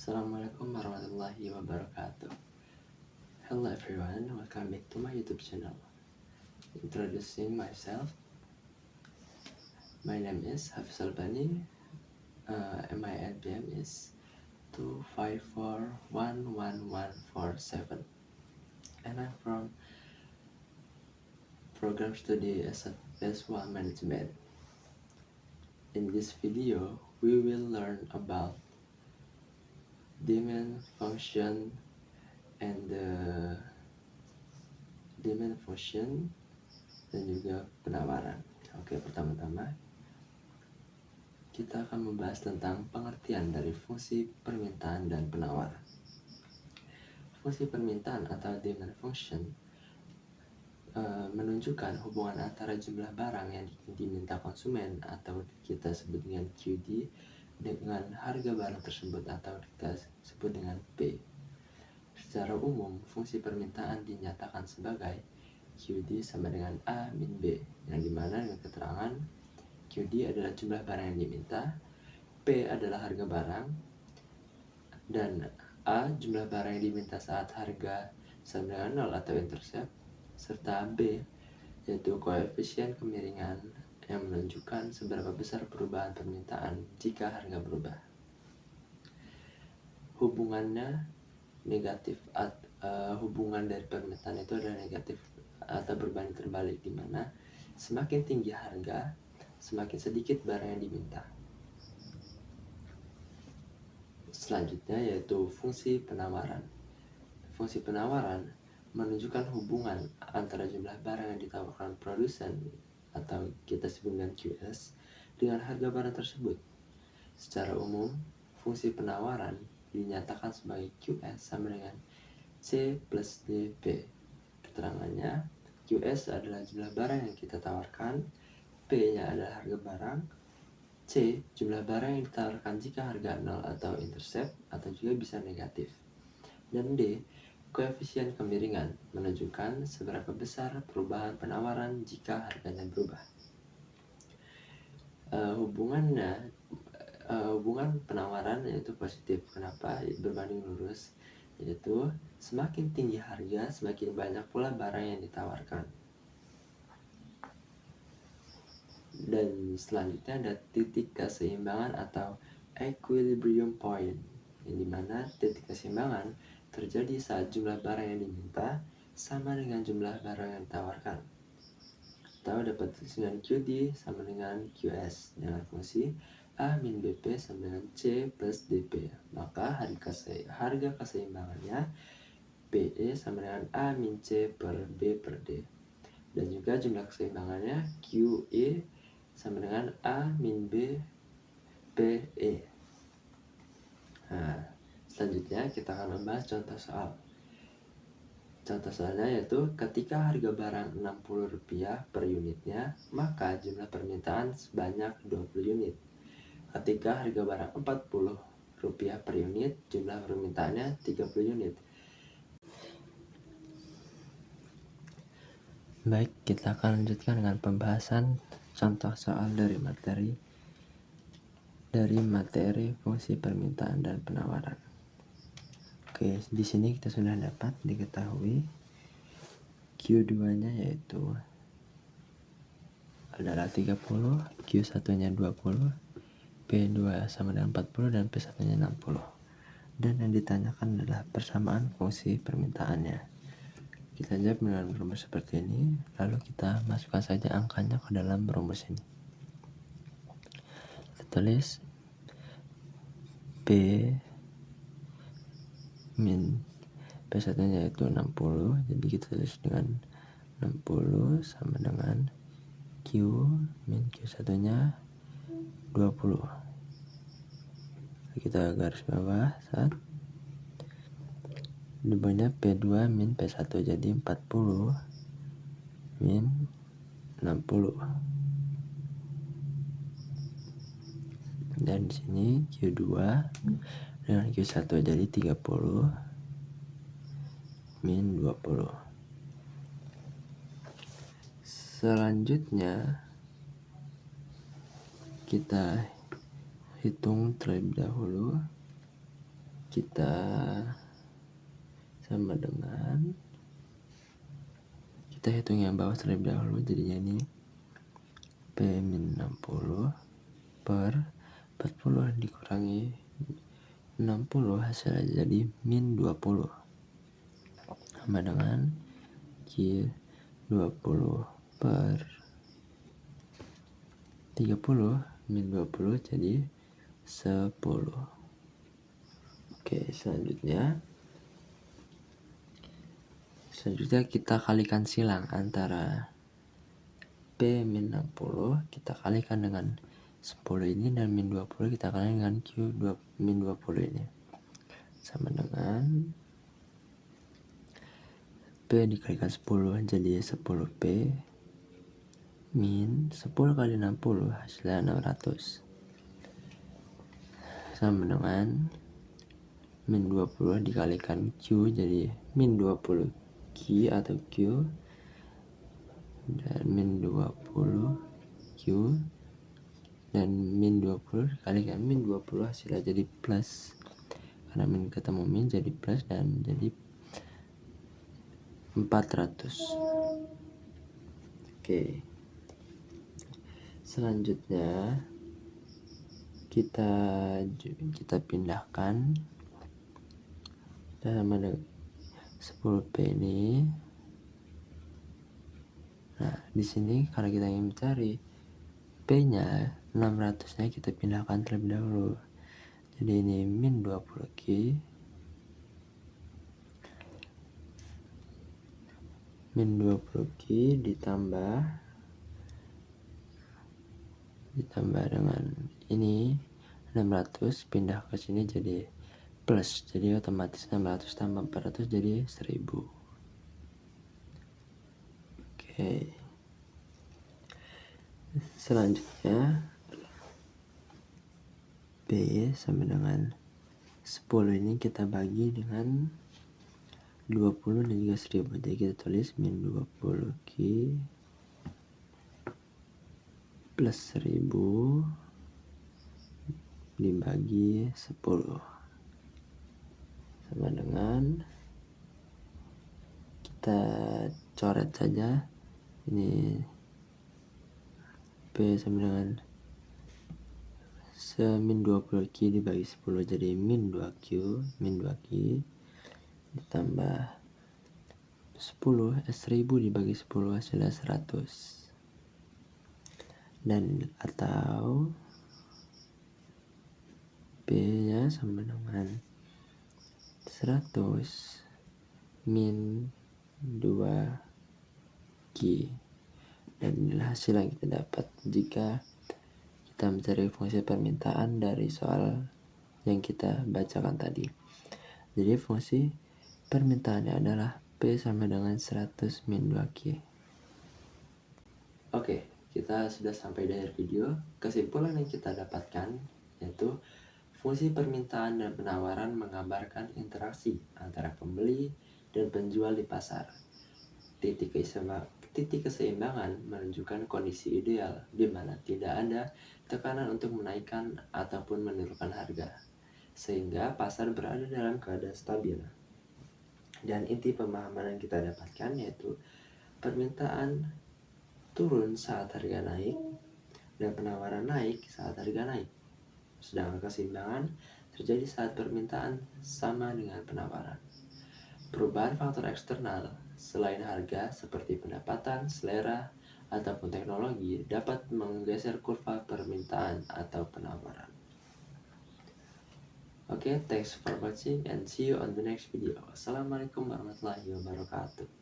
Assalamualaikum warahmatullahi wabarakatuh. Hello everyone, welcome back to my YouTube channel. Introducing myself, my name is Hafiz Albani, and my NPM is 2541147, and I'm from Program Study S1 Management. In this video, we will learn about demand function and the demand function dan juga penawaran. Oke, pertama-tama kita akan membahas tentang pengertian dari fungsi permintaan dan penawaran. Fungsi permintaan atau demand function menunjukkan hubungan antara jumlah barang yang diminta konsumen atau kita sebut dengan QD dengan harga barang tersebut atau kita sebut dengan P. Secara umum, fungsi permintaan dinyatakan sebagai QD sama dengan A min B, yang dimana dengan keterangan QD adalah jumlah barang yang diminta, P adalah harga barang, dan A jumlah barang yang diminta saat harga sama dengan 0 atau intercept, serta B yaitu koefisien kemiringan yang menunjukkan seberapa besar perubahan permintaan jika harga berubah. Hubungannya negatif, hubungan dari permintaan itu adalah negatif atau berbanding terbalik, di mana semakin tinggi harga, semakin sedikit barang yang diminta. Selanjutnya yaitu fungsi penawaran. Fungsi penawaran menunjukkan hubungan antara jumlah barang yang ditawarkan produsen atau kita sebut dengan QS dengan harga barang tersebut. Secara umum, fungsi penawaran dinyatakan sebagai QS sama dengan C plus DP. Keterangannya, QS adalah jumlah barang yang kita tawarkan, P-nya adalah harga barang, C jumlah barang yang ditawarkan jika harga 0 atau intercept atau juga bisa negatif, dan D koefisien kemiringan menunjukkan seberapa besar perubahan penawaran jika harganya berubah. Hubungan penawaran yaitu positif. Kenapa? Berbanding lurus, yaitu semakin tinggi harga, semakin banyak pula barang yang ditawarkan. Dan selanjutnya ada titik keseimbangan atau equilibrium point, yang dimana titik keseimbangan terjadi saat jumlah barang yang diminta sama dengan jumlah barang yang ditawarkan, atau dapat ditulis dengan QD sama dengan QS dengan fungsi A min BP sama dengan C plus DP. Maka harga keseimbangannya PE sama dengan A min C per B per D, dan juga jumlah keseimbangannya QE sama dengan A min B PE. Nah, selanjutnya kita akan membahas contoh soal. Contoh soalnya yaitu ketika harga barang Rp60 per unitnya, maka jumlah permintaan sebanyak 20 unit. Ketika harga barang Rp40 per unit, jumlah permintaannya 30 unit. Baik, kita akan lanjutkan dengan pembahasan contoh soal dari materi fungsi permintaan dan penawaran. Oke, di sini kita sudah dapat diketahui Q2-nya yaitu adalah 30, Q1-nya 20, P2 sama dengan 40 dan P1-nya 60. Dan yang ditanyakan adalah persamaan fungsi permintaannya. Kita jawab dengan rumus seperti ini, lalu kita masukkan saja angkanya ke dalam rumus ini. Kita tulis P min P1 nya yaitu 60, jadi kita tulis dengan 60 sama dengan Q min Q1 nya 20. Kita garis bawah saat di bawahnya P2 min P1, jadi 40 min 60. Dan di sini Q2 dengan Q1 jadi 30 min 20. Selanjutnya kita hitung terlebih dahulu kita sama dengan, kita hitung yang bawah terlebih dahulu. Jadinya ini P-60 per 40 dikurangi 60 hasilnya jadi min 20 sama dengan Q 20 per 30 min 20 jadi 10. Oke, selanjutnya kita kalikan silang antara P min 60 kita kalikan dengan 10 ini, dan min 20 kita kalikan dengan Q min 20 ini, sama dengan P dikalikan 10 jadi 10P min 10 kali 60 hasilnya 600, sama dengan min 20 dikalikan Q jadi min 20 Q atau Q, dan min 20 Q dan min 20 dikalikan min 20 hasilnya jadi plus, karena min ketemu min jadi plus dan jadi 400. Oke, selanjutnya kita pindahkan sama dengan 10P ini. Nah, di sini karena kita ingin mencari P-nya 600-nya kita pindahkan terlebih dahulu. Jadi ini min 20Q ditambah dengan ini 600 pindah ke sini jadi plus, jadi otomatis 600 tambah 400 jadi 1000. Oke, selanjutnya B sama dengan 10 ini kita bagi dengan 20 dan juga 1000, jadi kita tulis min 20Q plus 1000 dibagi 10, sama dengan, kita coret saja ini P sama dengan min 20Q dibagi 10 jadi min 2Q ditambah 10 1000 dibagi 10 hasilnya 100, dan atau P nya sama dengan 100 min 2Q, dan inilah hasil yang kita dapat jika kita mencari fungsi permintaan dari soal yang kita bacakan tadi. Jadi fungsi permintaannya adalah P sama dengan 100 min 2Q. Oke, kita sudah sampai di akhir video. Kesimpulan yang kita dapatkan yaitu fungsi permintaan dan penawaran menggambarkan interaksi antara pembeli dan penjual di pasar. Titik keseimbangan menunjukkan kondisi ideal di mana tidak ada tekanan untuk menaikkan ataupun menurunkan harga, sehingga pasar berada dalam keadaan stabil. Dan inti pemahaman yang kita dapatkan yaitu permintaan turun saat harga naik dan penawaran naik saat harga naik, sedangkan keseimbangan terjadi saat permintaan sama dengan penawaran. Perubahan faktor eksternal selain harga seperti pendapatan, selera, ataupun teknologi dapat menggeser kurva permintaan atau penawaran. Okay, thanks for watching and see you on the next video. Assalamualaikum warahmatullahi wabarakatuh.